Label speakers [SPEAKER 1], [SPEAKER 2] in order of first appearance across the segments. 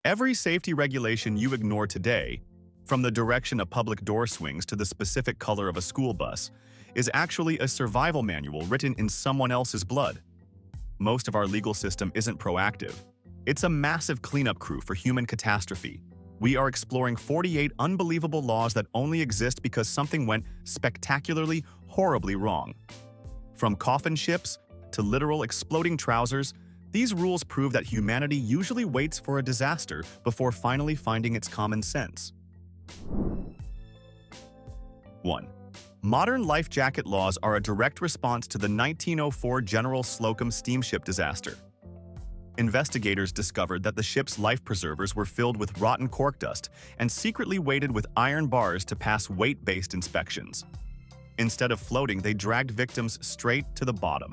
[SPEAKER 1] Every safety regulation you ignore today, from the direction a public door swings to the specific color of a school bus, is actually a survival manual written in someone else's blood. Most of our legal system isn't proactive. It's a massive cleanup crew for human catastrophe. We are exploring 48 unbelievable laws that only exist because something went spectacularly, horribly wrong. From coffin ships to literal exploding trousers, these rules prove that humanity usually waits for a disaster before finally finding its common sense. 1. Modern life jacket laws are a direct response to the 1904 General Slocum steamship disaster. Investigators discovered that the ship's life preservers were filled with rotten cork dust and secretly weighted with iron bars to pass weight-based inspections. Instead of floating, they dragged victims straight to the bottom.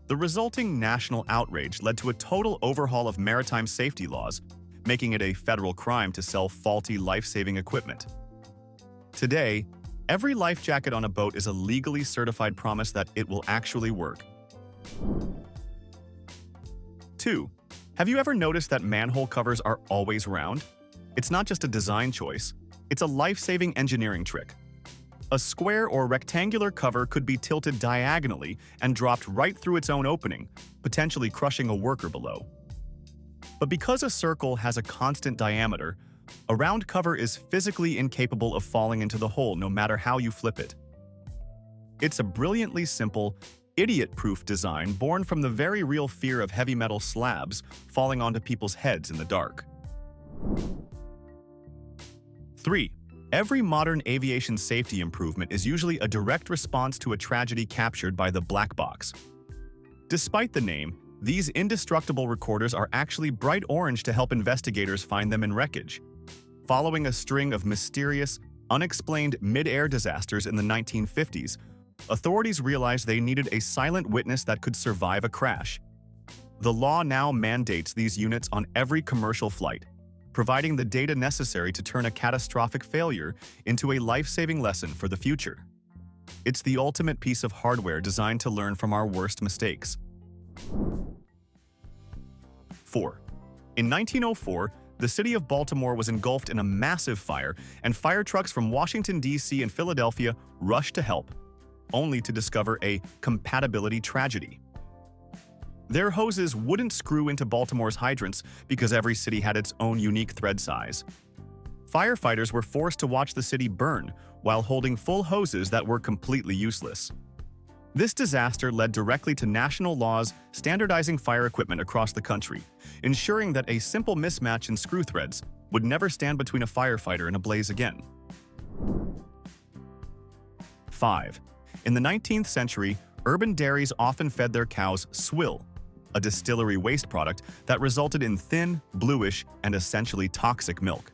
[SPEAKER 1] The resulting national outrage led to a total overhaul of maritime safety laws, making it a federal crime to sell faulty life-saving equipment. Today, every life jacket on a boat is a legally certified promise that it will actually work. 2. Have you ever noticed that manhole covers are always round? It's not just a design choice, it's a life-saving engineering trick. A square or rectangular cover could be tilted diagonally and dropped right through its own opening, potentially crushing a worker below. But because a circle has a constant diameter, a round cover is physically incapable of falling into the hole no matter how you flip it. It's a brilliantly simple, idiot-proof design born from the very real fear of heavy metal slabs falling onto people's heads in the dark. 3. Every modern aviation safety improvement is usually a direct response to a tragedy captured by the black box. Despite the name, these indestructible recorders are actually bright orange to help investigators find them in wreckage. Following a string of mysterious, unexplained mid-air disasters in the 1950s, authorities realized they needed a silent witness that could survive a crash. The law now mandates these units on every commercial flight, providing the data necessary to turn a catastrophic failure into a life-saving lesson for the future. It's the ultimate piece of hardware designed to learn from our worst mistakes. 4. In 1904, the city of Baltimore was engulfed in a massive fire, and fire trucks from Washington, D.C. and Philadelphia rushed to help, only to discover a compatibility tragedy. Their hoses wouldn't screw into Baltimore's hydrants because every city had its own unique thread size. Firefighters were forced to watch the city burn while holding full hoses that were completely useless. This disaster led directly to national laws standardizing fire equipment across the country, ensuring that a simple mismatch in screw threads would never stand between a firefighter and a blaze again. 5. In the 19th century, urban dairies often fed their cows swill, a distillery waste product that resulted in thin, bluish, and essentially toxic milk.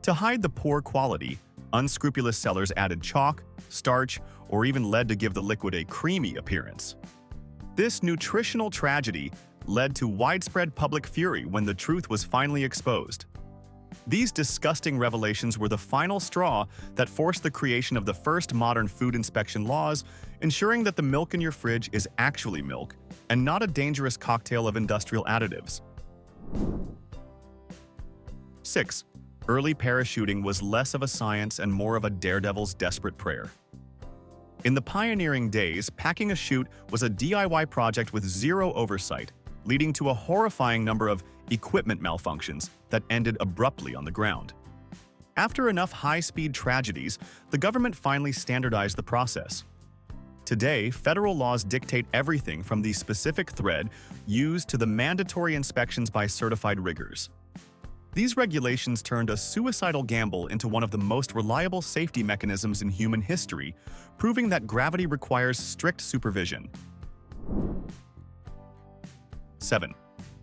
[SPEAKER 1] To hide the poor quality, unscrupulous sellers added chalk, starch, or even lead to give the liquid a creamy appearance. This nutritional tragedy led to widespread public fury when the truth was finally exposed. These disgusting revelations were the final straw that forced the creation of the first modern food inspection laws, ensuring that the milk in your fridge is actually milk and not a dangerous cocktail of industrial additives. 6. Early parachuting was less of a science and more of a daredevil's desperate prayer. In the pioneering days, packing a chute was a DIY project with zero oversight, leading to a horrifying number of equipment malfunctions that ended abruptly on the ground. After enough high-speed tragedies, the government finally standardized the process. Today, federal laws dictate everything from the specific thread used to the mandatory inspections by certified riggers. These regulations turned a suicidal gamble into one of the most reliable safety mechanisms in human history, proving that gravity requires strict supervision. 7.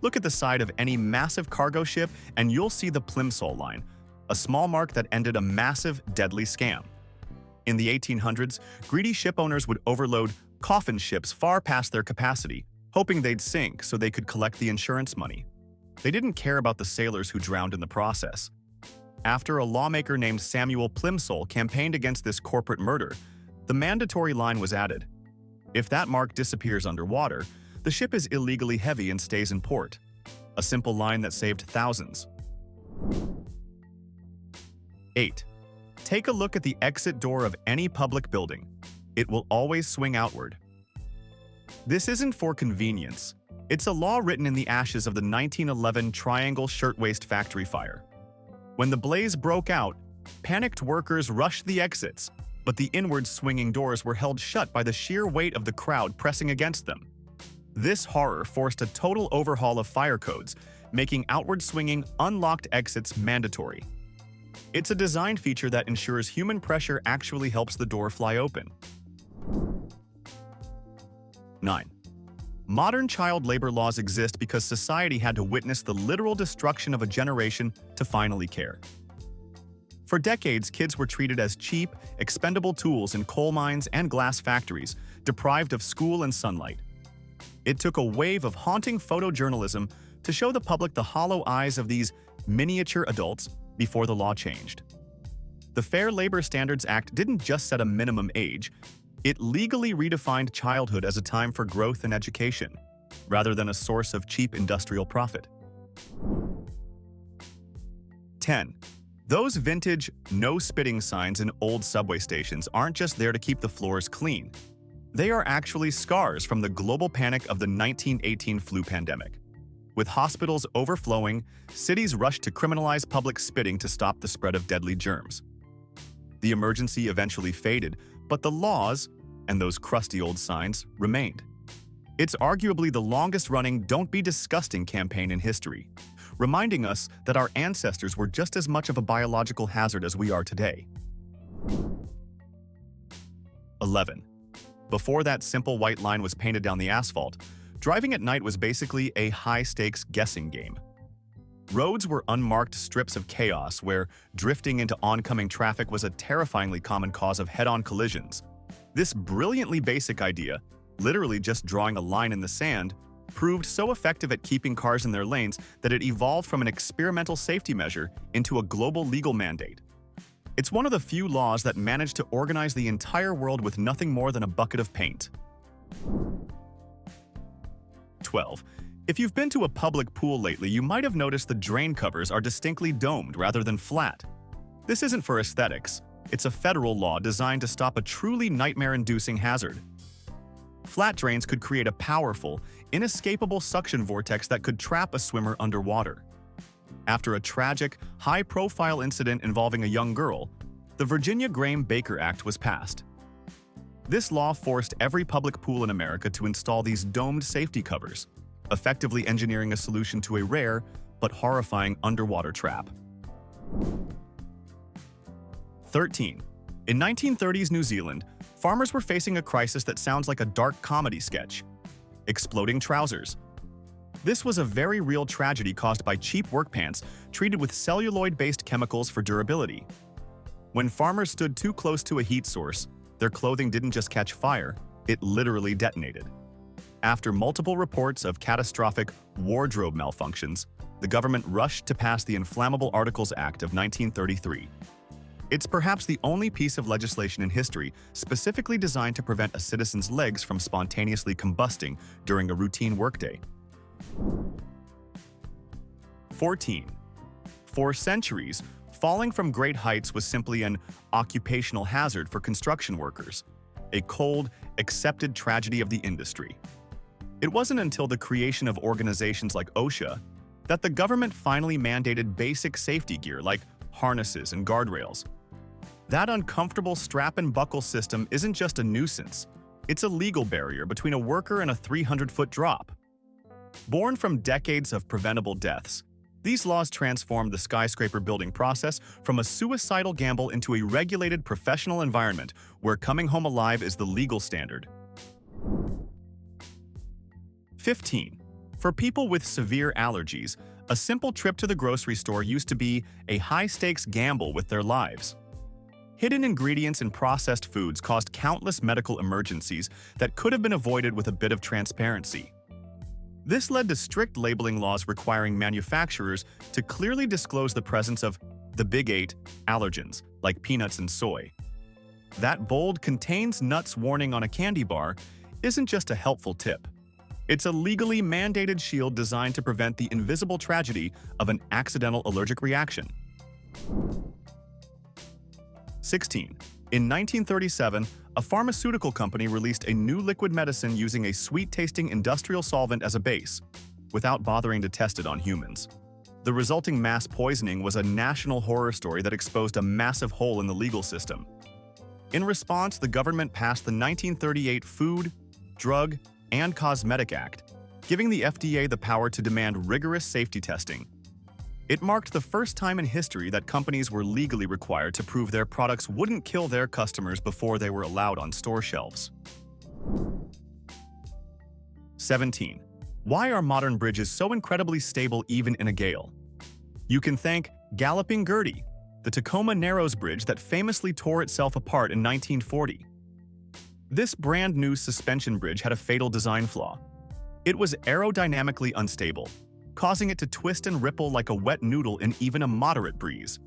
[SPEAKER 1] Look at the side of any massive cargo ship and you'll see the plimsoll line, a small mark that ended a massive, deadly scam. In the 1800s, greedy ship owners would overload coffin ships far past their capacity, hoping they'd sink so they could collect the insurance money. They didn't care about the sailors who drowned in the process. After a lawmaker named Samuel Plimsoll campaigned against this corporate murder, the mandatory line was added. If that mark disappears underwater, the ship is illegally heavy and stays in port. A simple line that saved thousands. 8. Take a look at the exit door of any public building. It will always swing outward. This isn't for convenience. It's a law written in the ashes of the 1911 Triangle Shirtwaist Factory fire. When the blaze broke out, panicked workers rushed the exits, but the inward swinging doors were held shut by the sheer weight of the crowd pressing against them. This horror forced a total overhaul of fire codes, making outward swinging unlocked exits mandatory. It's a design feature that ensures human pressure actually helps the door fly open. 9. Modern child labor laws exist because society had to witness the literal destruction of a generation to finally care. For decades, kids were treated as cheap, expendable tools in coal mines and glass factories, deprived of school and sunlight. It took a wave of haunting photojournalism to show the public the hollow eyes of these miniature adults before the law changed. The Fair Labor Standards Act didn't just set a minimum age, it legally redefined childhood as a time for growth and education, rather than a source of cheap industrial profit. 10. Those vintage no spitting signs in old subway stations aren't just there to keep the floors clean. They are actually scars from the global panic of the 1918 flu pandemic. With hospitals overflowing, cities rushed to criminalize public spitting to stop the spread of deadly germs. The emergency eventually faded, but the laws, and those crusty old signs, remained. It's arguably the longest-running "Don't Be Disgusting" campaign in history, reminding us that our ancestors were just as much of a biological hazard as we are today. 11. Before that simple white line was painted down the asphalt, driving at night was basically a high-stakes guessing game. Roads were unmarked strips of chaos where drifting into oncoming traffic was a terrifyingly common cause of head-on collisions. This brilliantly basic idea, literally just drawing a line in the sand, proved so effective at keeping cars in their lanes that it evolved from an experimental safety measure into a global legal mandate. It's one of the few laws that managed to organize the entire world with nothing more than a bucket of paint. 12. If you've been to a public pool lately, you might have noticed the drain covers are distinctly domed rather than flat. This isn't for aesthetics. It's a federal law designed to stop a truly nightmare-inducing hazard. Flat drains could create a powerful, inescapable suction vortex that could trap a swimmer underwater. After a tragic, high-profile incident involving a young girl, the Virginia Graham-Baker Act was passed. This law forced every public pool in America to install these domed safety covers, effectively engineering a solution to a rare but horrifying underwater trap. 13. In 1930s New Zealand, farmers were facing a crisis that sounds like a dark comedy sketch: exploding trousers. This was a very real tragedy caused by cheap work pants treated with celluloid-based chemicals for durability. When farmers stood too close to a heat source, their clothing didn't just catch fire, it literally detonated. After multiple reports of catastrophic wardrobe malfunctions, the government rushed to pass the Inflammable Articles Act of 1933. It's perhaps the only piece of legislation in history specifically designed to prevent a citizen's legs from spontaneously combusting during a routine workday. 14. For centuries, falling from great heights was simply an occupational hazard for construction workers, a cold, accepted tragedy of the industry. It wasn't until the creation of organizations like OSHA that the government finally mandated basic safety gear like harnesses and guardrails. That uncomfortable strap-and-buckle system isn't just a nuisance, it's a legal barrier between a worker and a 300-foot drop. Born from decades of preventable deaths, these laws transformed the skyscraper building process from a suicidal gamble into a regulated professional environment where coming home alive is the legal standard. 15. For people with severe allergies, a simple trip to the grocery store used to be a high-stakes gamble with their lives. Hidden ingredients in processed foods caused countless medical emergencies that could have been avoided with a bit of transparency. This led to strict labeling laws requiring manufacturers to clearly disclose the presence of the Big 8 allergens, like peanuts and soy. That bold "contains nuts" warning on a candy bar isn't just a helpful tip. It's a legally mandated shield designed to prevent the invisible tragedy of an accidental allergic reaction. 16. In 1937, a pharmaceutical company released a new liquid medicine using a sweet-tasting industrial solvent as a base, without bothering to test it on humans. The resulting mass poisoning was a national horror story that exposed a massive hole in the legal system. In response, the government passed the 1938 Food, Drug, and Cosmetic Act, giving the FDA the power to demand rigorous safety testing. It marked the first time in history that companies were legally required to prove their products wouldn't kill their customers before they were allowed on store shelves. 17. Why are modern bridges so incredibly stable even in a gale? You can thank Galloping Gertie, the Tacoma Narrows Bridge that famously tore itself apart in 1940. This brand-new suspension bridge had a fatal design flaw. It was aerodynamically unstable, causing it to twist and ripple like a wet noodle in even a moderate breeze.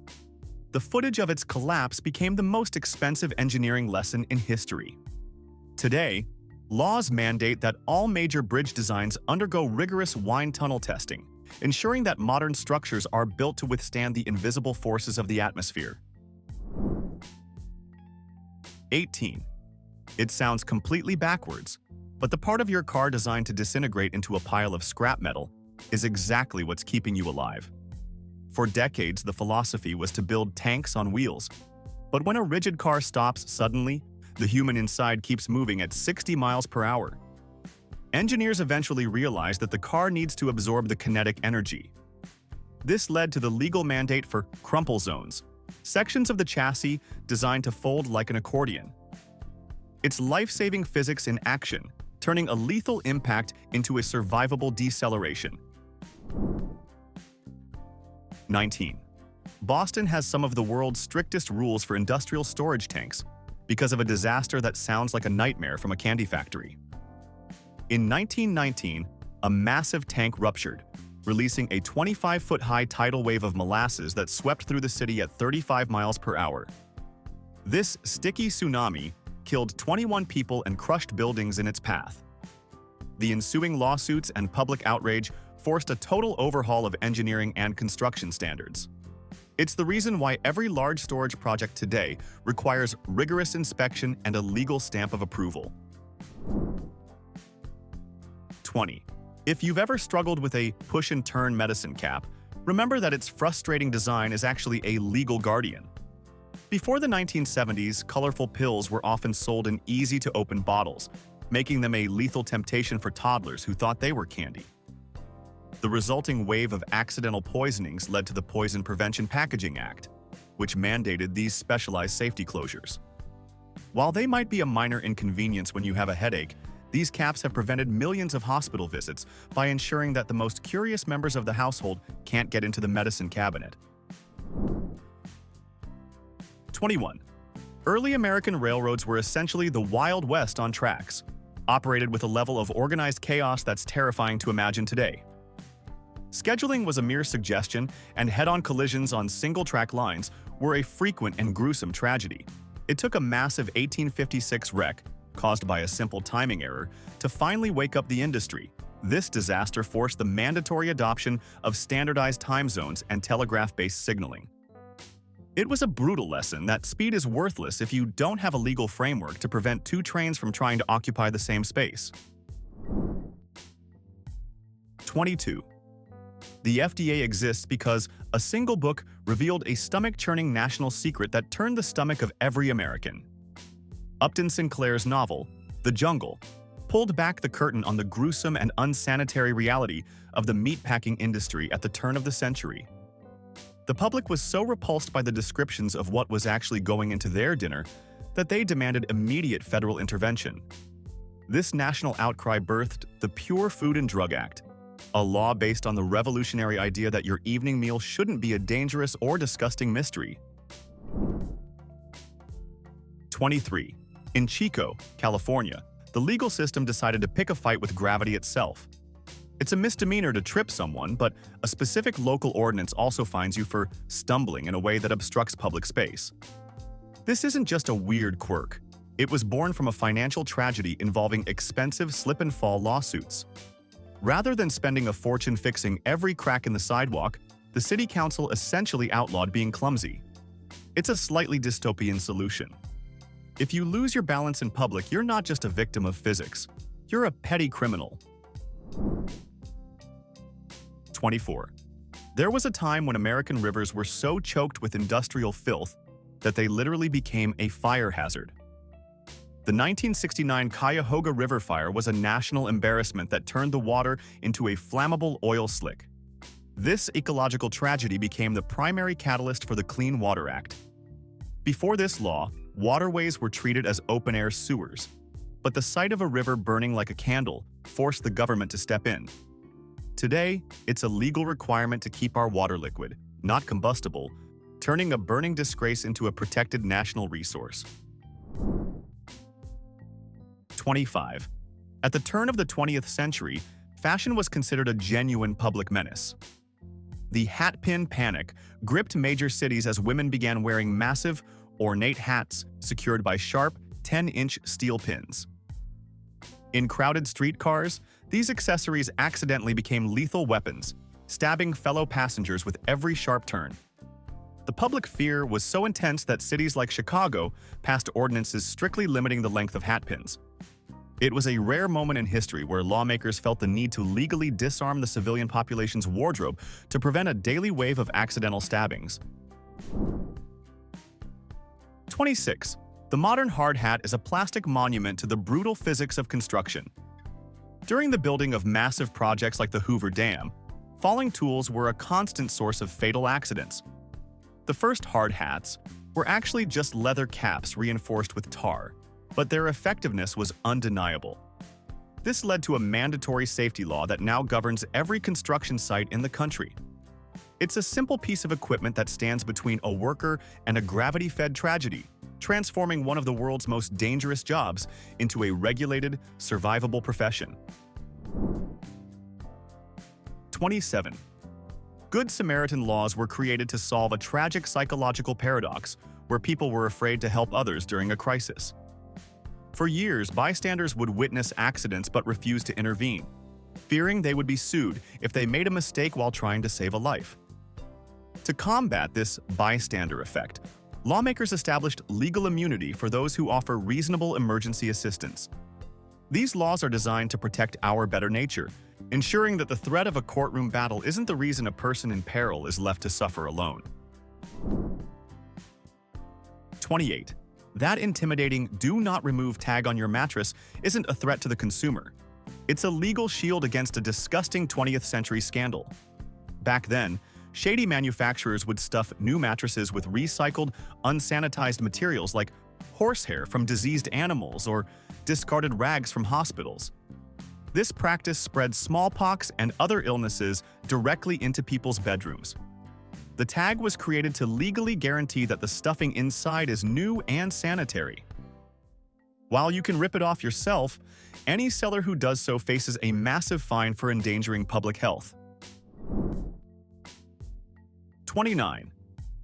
[SPEAKER 1] The footage of its collapse became the most expensive engineering lesson in history. Today, laws mandate that all major bridge designs undergo rigorous wind tunnel testing, ensuring that modern structures are built to withstand the invisible forces of the atmosphere. 18. It sounds completely backwards, but the part of your car designed to disintegrate into a pile of scrap metal is exactly what's keeping you alive. For decades, the philosophy was to build tanks on wheels. But when a rigid car stops suddenly, the human inside keeps moving at 60 miles per hour. Engineers eventually realized that the car needs to absorb the kinetic energy. This led to the legal mandate for crumple zones, sections of the chassis designed to fold like an accordion. It's life-saving physics in action, turning a lethal impact into a survivable deceleration. 19. Boston has some of the world's strictest rules for industrial storage tanks because of a disaster that sounds like a nightmare from a candy factory. In 1919, a massive tank ruptured, releasing a 25-foot-high tidal wave of molasses that swept through the city at 35 miles per hour. This sticky tsunami killed 21 people and crushed buildings in its path. The ensuing lawsuits and public outrage forced a total overhaul of engineering and construction standards. It's the reason why every large storage project today requires rigorous inspection and a legal stamp of approval. 20. If you've ever struggled with a push-and-turn medicine cap, remember that its frustrating design is actually a legal guardian. Before the 1970s, colorful pills were often sold in easy-to-open bottles, making them a lethal temptation for toddlers who thought they were candy. The resulting wave of accidental poisonings led to the Poison Prevention Packaging Act, which mandated these specialized safety closures. While they might be a minor inconvenience when you have a headache, these caps have prevented millions of hospital visits by ensuring that the most curious members of the household can't get into the medicine cabinet. 21. Early American railroads were essentially the Wild West on tracks, operated with a level of organized chaos that's terrifying to imagine today. Scheduling was a mere suggestion, and head-on collisions on single-track lines were a frequent and gruesome tragedy. It took a massive 1856 wreck, caused by a simple timing error, to finally wake up the industry. This disaster forced the mandatory adoption of standardized time zones and telegraph-based signaling. It was a brutal lesson that speed is worthless if you don't have a legal framework to prevent two trains from trying to occupy the same space. 22. The FDA exists because a single book revealed a stomach-churning national secret that turned the stomach of every American. Upton Sinclair's novel, The Jungle, pulled back the curtain on the gruesome and unsanitary reality of the meatpacking industry at the turn of the century. The public was so repulsed by the descriptions of what was actually going into their dinner that they demanded immediate federal intervention. This national outcry birthed the Pure Food and Drug Act, a law based on the revolutionary idea that your evening meal shouldn't be a dangerous or disgusting mystery. 23. In Chico, California, the legal system decided to pick a fight with gravity itself. It's a misdemeanor to trip someone, but a specific local ordinance also fines you for stumbling in a way that obstructs public space. This isn't just a weird quirk. It was born from a financial tragedy involving expensive slip-and-fall lawsuits. Rather than spending a fortune fixing every crack in the sidewalk, the city council essentially outlawed being clumsy. It's a slightly dystopian solution. If you lose your balance in public, you're not just a victim of physics. You're a petty criminal. 24. There was a time when American rivers were so choked with industrial filth that they literally became a fire hazard. The 1969 Cuyahoga River fire was a national embarrassment that turned the water into a flammable oil slick. This ecological tragedy became the primary catalyst for the Clean Water Act. Before this law, waterways were treated as open-air sewers, but the sight of a river burning like a candle forced the government to step in. Today, it's a legal requirement to keep our water liquid, not combustible, turning a burning disgrace into a protected national resource. 25. At the turn of the 20th century, fashion was considered a genuine public menace. The hat-pin panic gripped major cities as women began wearing massive, ornate hats secured by sharp, 10-inch steel pins. In crowded streetcars, these accessories accidentally became lethal weapons, stabbing fellow passengers with every sharp turn. The public fear was so intense that cities like Chicago passed ordinances strictly limiting the length of hatpins. It was a rare moment in history where lawmakers felt the need to legally disarm the civilian population's wardrobe to prevent a daily wave of accidental stabbings. 26. The modern hard hat is a plastic monument to the brutal physics of construction. During the building of massive projects like the Hoover Dam, falling tools were a constant source of fatal accidents. The first hard hats were actually just leather caps reinforced with tar, but their effectiveness was undeniable. This led to a mandatory safety law that now governs every construction site in the country. It's a simple piece of equipment that stands between a worker and a gravity-fed tragedy, transforming one of the world's most dangerous jobs into a regulated, survivable profession. 27. Good Samaritan laws were created to solve a tragic psychological paradox where people were afraid to help others during a crisis. For years, bystanders would witness accidents but refuse to intervene, fearing they would be sued if they made a mistake while trying to save a life. To combat this bystander effect, lawmakers established legal immunity for those who offer reasonable emergency assistance. These laws are designed to protect our better nature, ensuring that the threat of a courtroom battle isn't the reason a person in peril is left to suffer alone. 28. That intimidating "do not remove" tag on your mattress isn't a threat to the consumer. It's a legal shield against a disgusting 20th century scandal. Back then, shady manufacturers would stuff new mattresses with recycled, unsanitized materials like horsehair from diseased animals or discarded rags from hospitals. This practice spread smallpox and other illnesses directly into people's bedrooms. The tag was created to legally guarantee that the stuffing inside is new and sanitary. While you can rip it off yourself, any seller who does so faces a massive fine for endangering public health. 29.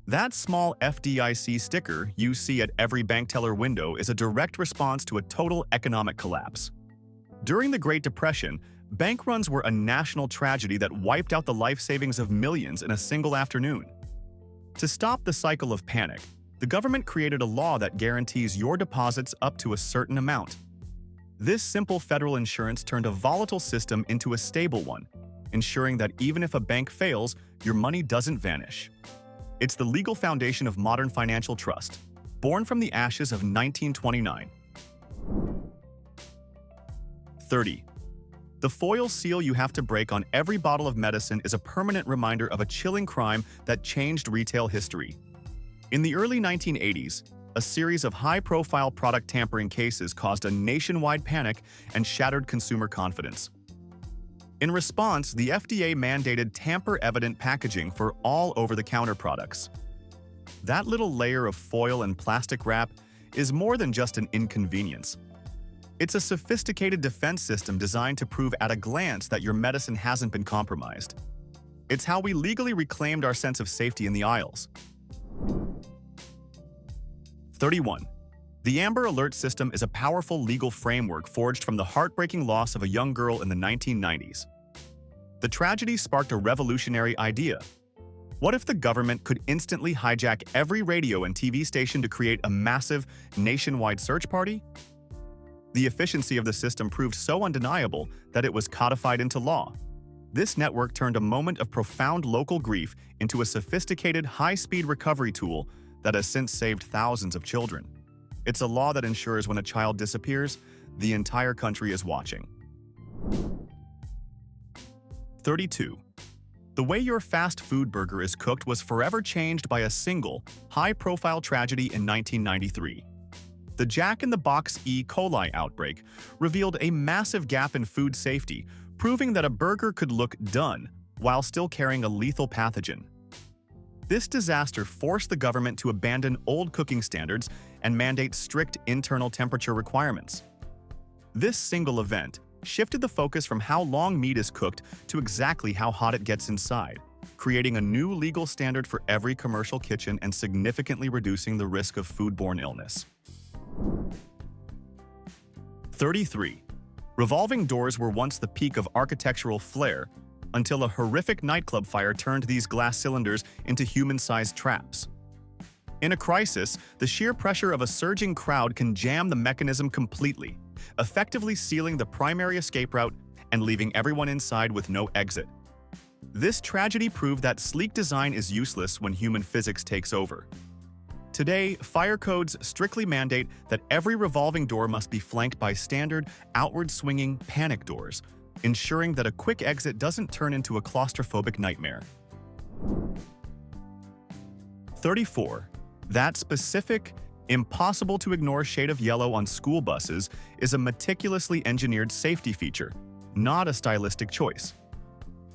[SPEAKER 1] That small FDIC sticker you see at every bank teller window is a direct response to a total economic collapse. During the Great Depression, bank runs were a national tragedy that wiped out the life savings of millions in a single afternoon. To stop the cycle of panic, the government created a law that guarantees your deposits up to a certain amount. This simple federal insurance turned a volatile system into a stable one, ensuring that even if a bank fails, your money doesn't vanish. It's the legal foundation of modern financial trust, born from the ashes of 1929. 30. The foil seal you have to break on every bottle of medicine is a permanent reminder of a chilling crime that changed retail history. In the early 1980s, a series of high-profile product tampering cases caused a nationwide panic and shattered consumer confidence. In response, the FDA mandated tamper-evident packaging for all over-the-counter products. That little layer of foil and plastic wrap is more than just an inconvenience. It's a sophisticated defense system designed to prove at a glance that your medicine hasn't been compromised. It's how we legally reclaimed our sense of safety in the aisles. 31. The Amber Alert system is a powerful legal framework forged from the heartbreaking loss of a young girl in the 1990s. The tragedy sparked a revolutionary idea. What if the government could instantly hijack every radio and TV station to create a massive, nationwide search party? The efficiency of the system proved so undeniable that it was codified into law. This network turned a moment of profound local grief into a sophisticated, high-speed recovery tool that has since saved thousands of children. It's a law that ensures when a child disappears, the entire country is watching. 32. The way your fast food burger is cooked was forever changed by a single, high-profile tragedy in 1993. The Jack-in-the-Box E. coli outbreak revealed a massive gap in food safety, proving that a burger could look done while still carrying a lethal pathogen. This disaster forced the government to abandon old cooking standards and mandate strict internal temperature requirements. This single event shifted the focus from how long meat is cooked to exactly how hot it gets inside, creating a new legal standard for every commercial kitchen and significantly reducing the risk of foodborne illness. 33. Revolving doors were once the peak of architectural flair, until a horrific nightclub fire turned these glass cylinders into human-sized traps. In a crisis, the sheer pressure of a surging crowd can jam the mechanism completely, effectively sealing the primary escape route and leaving everyone inside with no exit. This tragedy proved that sleek design is useless when human physics takes over. Today, fire codes strictly mandate that every revolving door must be flanked by standard, outward-swinging panic doors, ensuring that a quick exit doesn't turn into a claustrophobic nightmare. 34. That specific, impossible-to-ignore shade of yellow on school buses is a meticulously engineered safety feature, not a stylistic choice.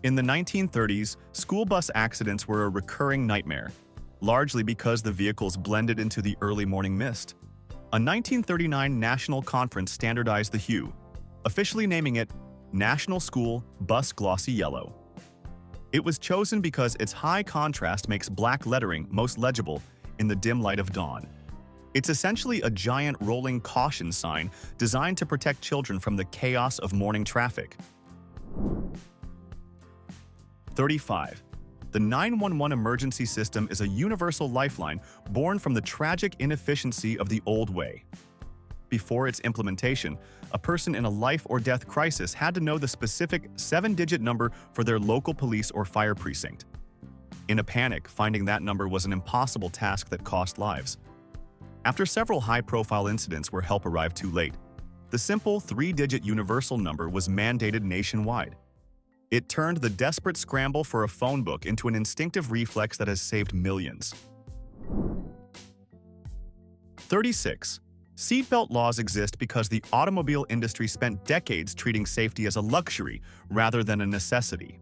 [SPEAKER 1] In the 1930s, school bus accidents were a recurring nightmare, largely because the vehicles blended into the early morning mist. A 1939 national conference standardized the hue, officially naming it National School Bus Glossy Yellow. It was chosen because its high contrast makes black lettering most legible in the dim light of dawn. It's essentially a giant rolling caution sign designed to protect children from the chaos of morning traffic. 35. The 911 emergency system is a universal lifeline born from the tragic inefficiency of the old way. Before its implementation, a person in a life or death crisis had to know the specific 7-digit number for their local police or fire precinct. In a panic, finding that number was an impossible task that cost lives. After several high-profile incidents where help arrived too late, the simple 3-digit universal number was mandated nationwide. It turned the desperate scramble for a phone book into an instinctive reflex that has saved millions. 36. Seatbelt laws exist because the automobile industry spent decades treating safety as a luxury rather than a necessity.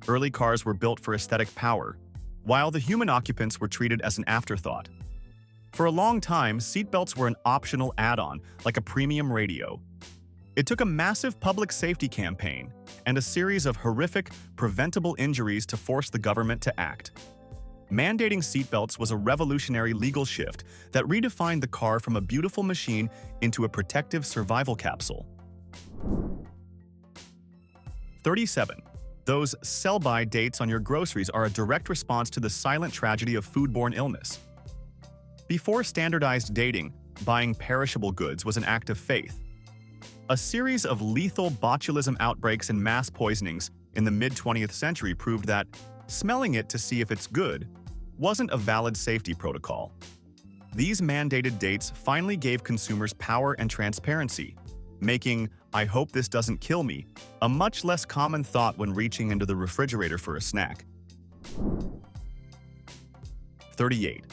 [SPEAKER 1] Early cars were built for aesthetic power, while the human occupants were treated as an afterthought. For a long time, seatbelts were an optional add-on, like a premium radio. It took a massive public safety campaign and a series of horrific, preventable injuries to force the government to act. Mandating seatbelts was a revolutionary legal shift that redefined the car from a beautiful machine into a protective survival capsule. 37. Those sell-by dates on your groceries are a direct response to the silent tragedy of foodborne illness. Before standardized dating, buying perishable goods was an act of faith. A series of lethal botulism outbreaks and mass poisonings in the mid-20th century proved that smelling it to see if it's good wasn't a valid safety protocol. These mandated dates finally gave consumers power and transparency, making "I hope this doesn't kill me" a much less common thought when reaching into the refrigerator for a snack. 38.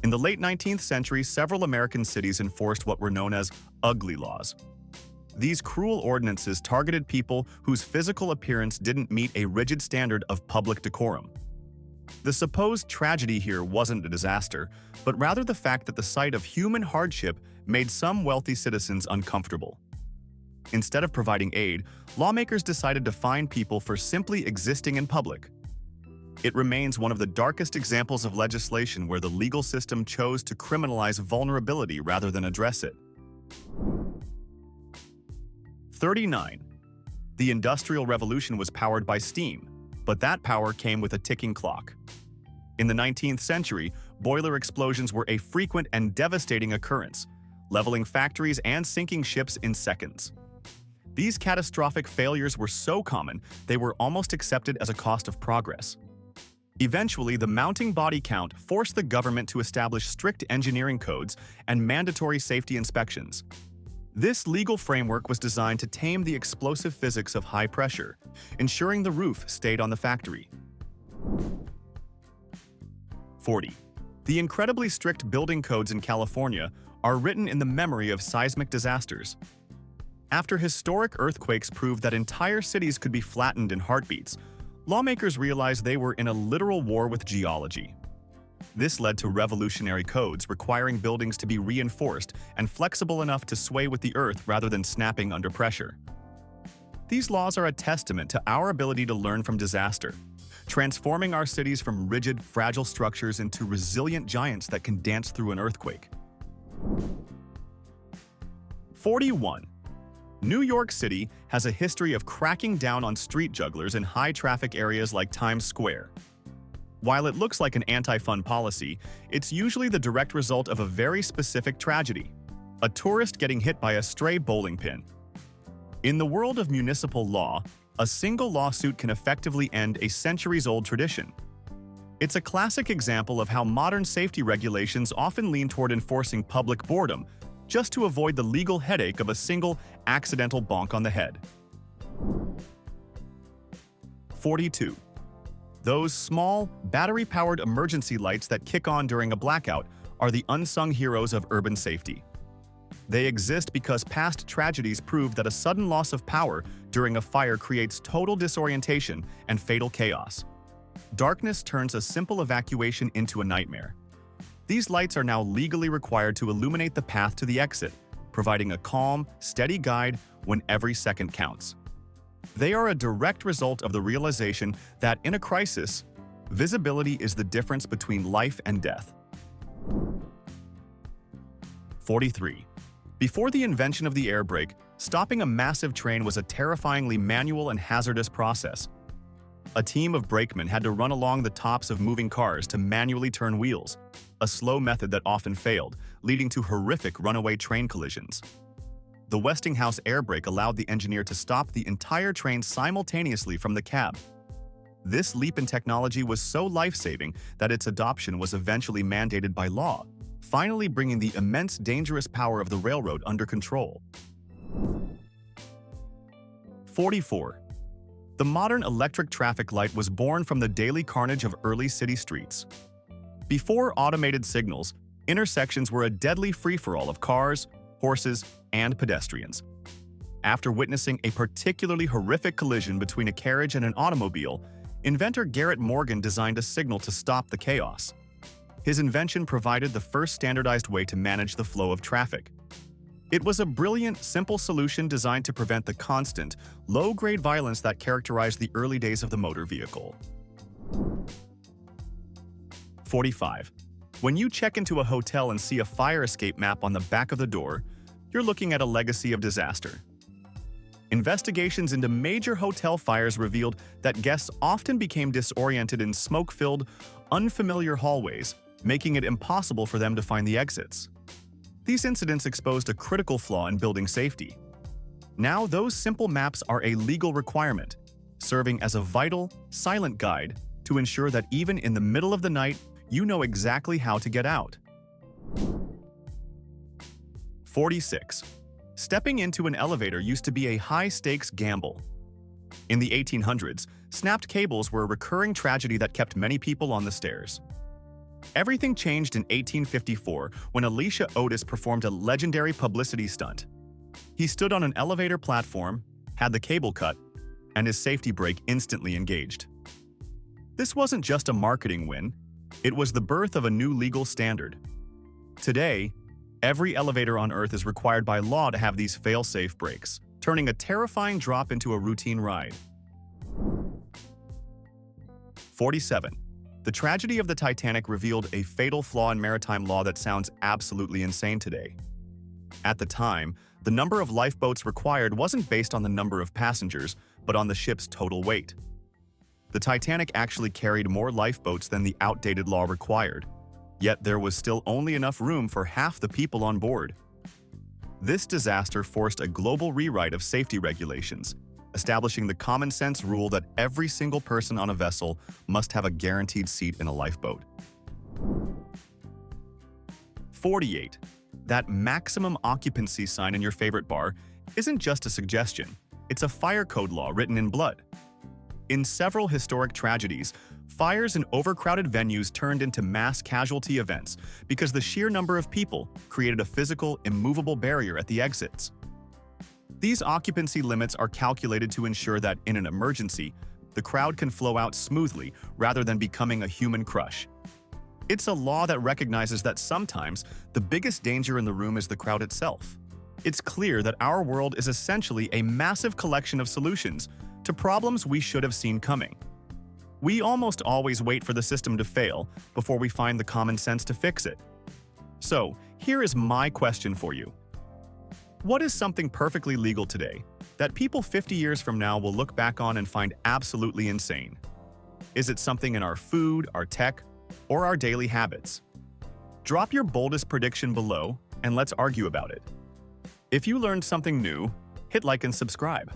[SPEAKER 1] In the late 19th century, several American cities enforced what were known as ugly laws. These cruel ordinances targeted people whose physical appearance didn't meet a rigid standard of public decorum. The supposed tragedy here wasn't a disaster, but rather the fact that the sight of human hardship made some wealthy citizens uncomfortable. Instead of providing aid, lawmakers decided to fine people for simply existing in public. It remains one of the darkest examples of legislation where the legal system chose to criminalize vulnerability rather than address it. 39. The Industrial Revolution was powered by steam, but that power came with a ticking clock. In the 19th century, boiler explosions were a frequent and devastating occurrence, leveling factories and sinking ships in seconds. These catastrophic failures were so common, they were almost accepted as a cost of progress. Eventually, the mounting body count forced the government to establish strict engineering codes and mandatory safety inspections. This legal framework was designed to tame the explosive physics of high pressure, ensuring the roof stayed on the factory. 40. The incredibly strict building codes in California are written in the memory of seismic disasters. After historic earthquakes proved that entire cities could be flattened in heartbeats, lawmakers realized they were in a literal war with geology. This led to revolutionary codes requiring buildings to be reinforced and flexible enough to sway with the earth rather than snapping under pressure. These laws are a testament to our ability to learn from disaster, transforming our cities from rigid, fragile structures into resilient giants that can dance through an earthquake. 41. New York City has a history of cracking down on street jugglers in high-traffic areas like Times Square. While it looks like an anti-fun policy, it's usually the direct result of a very specific tragedy: a tourist getting hit by a stray bowling pin. In the world of municipal law, a single lawsuit can effectively end a centuries-old tradition. It's a classic example of how modern safety regulations often lean toward enforcing public boredom, just to avoid the legal headache of a single accidental bonk on the head. 42. Those small, battery-powered emergency lights that kick on during a blackout are the unsung heroes of urban safety. They exist because past tragedies proved that a sudden loss of power during a fire creates total disorientation and fatal chaos. Darkness turns a simple evacuation into a nightmare. These lights are now legally required to illuminate the path to the exit, providing a calm, steady guide when every second counts. They are a direct result of the realization that in a crisis, visibility is the difference between life and death. 43. Before the invention of the air brake, stopping a massive train was a terrifyingly manual and hazardous process. A team of brakemen had to run along the tops of moving cars to manually turn wheels, a slow method that often failed, leading to horrific runaway train collisions. The Westinghouse air brake allowed the engineer to stop the entire train simultaneously from the cab. This leap in technology was so life-saving that its adoption was eventually mandated by law, finally bringing the immense dangerous power of the railroad under control. 44. The modern electric traffic light was born from the daily carnage of early city streets. Before automated signals, intersections were a deadly free-for-all of cars, horses, and pedestrians. After witnessing a particularly horrific collision between a carriage and an automobile, inventor Garrett Morgan designed a signal to stop the chaos. His invention provided the first standardized way to manage the flow of traffic. It was a brilliant, simple solution designed to prevent the constant, low-grade violence that characterized the early days of the motor vehicle. 45. When you check into a hotel and see a fire escape map on the back of the door, you're looking at a legacy of disaster. Investigations into major hotel fires revealed that guests often became disoriented in smoke-filled, unfamiliar hallways, making it impossible for them to find the exits. These incidents exposed a critical flaw in building safety. Now, those simple maps are a legal requirement, serving as a vital, silent guide to ensure that even in the middle of the night, you know exactly how to get out. 46. Stepping into an elevator used to be a high-stakes gamble. In the 1800s, snapped cables were a recurring tragedy that kept many people on the stairs. Everything changed in 1854 when Alicia Otis performed a legendary publicity stunt. He stood on an elevator platform, had the cable cut, and his safety brake instantly engaged. This wasn't just a marketing win, it was the birth of a new legal standard. Today, every elevator on Earth is required by law to have these fail-safe brakes, turning a terrifying drop into a routine ride. 47. The tragedy of the Titanic revealed a fatal flaw in maritime law that sounds absolutely insane today. At the time, the number of lifeboats required wasn't based on the number of passengers, but on the ship's total weight. The Titanic actually carried more lifeboats than the outdated law required, yet there was still only enough room for half the people on board. This disaster forced a global rewrite of safety regulations, establishing the common-sense rule that every single person on a vessel must have a guaranteed seat in a lifeboat. 48. That maximum occupancy sign in your favorite bar isn't just a suggestion, it's a fire code law written in blood. In several historic tragedies, fires in overcrowded venues turned into mass casualty events because the sheer number of people created a physical, immovable barrier at the exits. These occupancy limits are calculated to ensure that, in an emergency, the crowd can flow out smoothly rather than becoming a human crush. It's a law that recognizes that sometimes the biggest danger in the room is the crowd itself. It's clear that our world is essentially a massive collection of solutions to problems we should have seen coming. We almost always wait for the system to fail before we find the common sense to fix it. So, here is my question for you. What is something perfectly legal today that people 50 years from now will look back on and find absolutely insane? Is it something in our food, our tech, or our daily habits? Drop your boldest prediction below and let's argue about it. If you learned something new, hit like and subscribe.